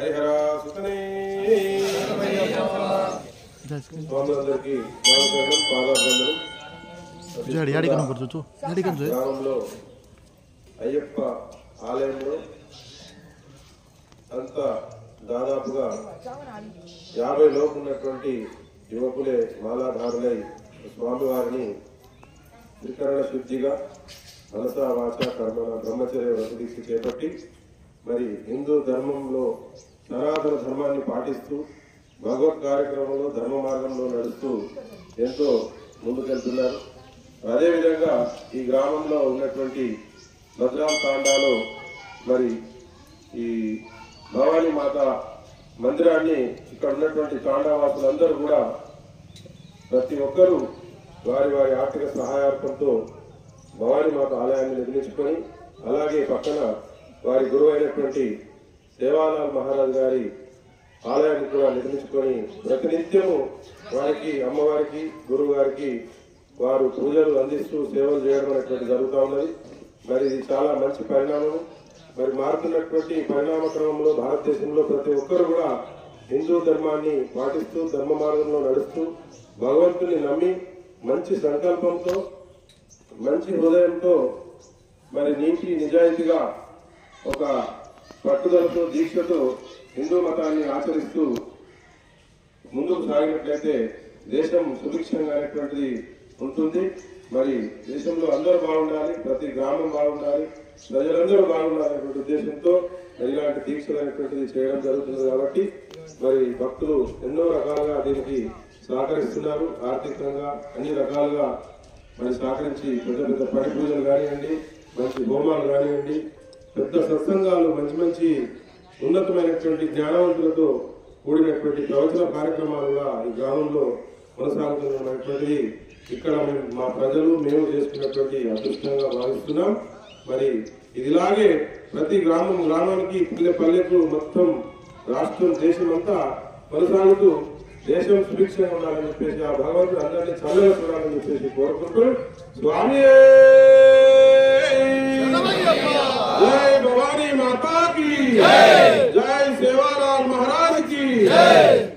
హరిహర సుతనే స్వాములందరికీ నమస్కారం, పాదాభివందనం. గ్రామంలో అయ్యప్ప ఆలయంలో అంతా దాదాపుగా 50 లోపు ఉన్నటువంటి యువకులే మాలాధారులై స్వామివారిని త్రికరణ శుద్ధిగా మనస వాచ కర్మణ బ్రహ్మచర్య వ్రతదీక్ష చేపట్టి మరి హిందూ ధర్మంలో సనాతన ధర్మాన్ని పాటిస్తూ భగవత్ కార్యక్రమంలో ధర్మ మార్గంలో నడుస్తూ ఎంతో ముందుకెళ్తున్నారు. అదేవిధంగా ఈ గ్రామంలో ఉన్నటువంటి భద్రాం తాండాలో మరి ఈ భవానీ మాత మందిరాన్ని ఇక్కడ ఉన్నటువంటి తాండావాసులందరూ కూడా ప్రతి ఒక్కరూ వారి వారి ఆర్థిక సహాయార్థంతో భవానీ మాత ఆలయాన్ని నిర్మించుకొని అలాగే పక్కన వారి గురువు అయినటువంటి సేవాలాల్ మహారాజ్ గారి ఆలయాన్ని కూడా నిర్మించుకొని ప్రతినిత్యము వారికి అమ్మవారికి గురువు గారికి వారు పూజలు అందిస్తూ సేవలు చేయడం అనేటువంటి జరుగుతూ ఉన్నది. మరి ఇది చాలా మంచి పరిణామం. మరి మారుతున్నటువంటి పరిణామ క్రమంలో భారతదేశంలో ప్రతి ఒక్కరు కూడా హిందూ ధర్మాన్ని పాటిస్తూ ధర్మ మార్గంలో నడుస్తూ భగవంతుని నమ్మి మంచి సంకల్పంతో మంచి హృదయంతో మరి నీతి నిజాయితీగా ఒక పట్టుదలతో దీక్షతో హిందూ మతాన్ని ఆచరిస్తూ ముందుకు సాగినట్లయితే దేశం సుభిక్షంగా అనేటువంటిది ఉంటుంది. మరి దేశంలో అందరూ బాగుండాలి, ప్రతి గ్రామం బాగుండాలి, ప్రజలందరూ బాగుండాలనేటువంటి ఉద్దేశంతో ఇలాంటి దీక్షలు అనేటువంటిది చేయడం జరుగుతుంది. కాబట్టి మరి భక్తులు ఎన్నో రకాలుగా దీనికి సహకరిస్తున్నారు. ఆర్థికంగా అన్ని రకాలుగా మరి సహకరించి పెద్ద పెద్ద పడి పూజలు కానివ్వండి, మంచి హోమాలు కానివ్వండి, పెద్ద సత్సంగాలు, మంచి మంచి ఉన్నతమైనటువంటి జ్ఞానవంతులతో కూడినటువంటి ప్రవచన కార్యక్రమాలు కూడా ఈ గ్రామంలో కొనసాగుతున్నటువంటిది ఇక్కడ మా ప్రజలు మేము చేసుకున్నటువంటి అదృష్టంగా భావిస్తున్నాం. మరి ఇదిలాగే ప్రతి గ్రామానికి పల్లె పల్లెకు మొత్తం రాష్ట్రం దేశం అంతా కొనసాగుతూ దేశం సుభిక్షంగా ఉండాలని చెప్పేసి ఆ భగవంతుడు అందరినీ చల్లగా చూడాలని చెప్పేసి కోరుకుంటూ స్వామి జై భవానీ మాతాకి జై సేవాలాల్ మహారాజ్ కి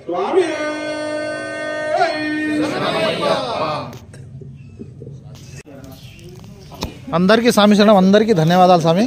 స్వామి. అందరికీ స్వామి శరణం, అందరికీ ధన్యవాదాలు స్వామి.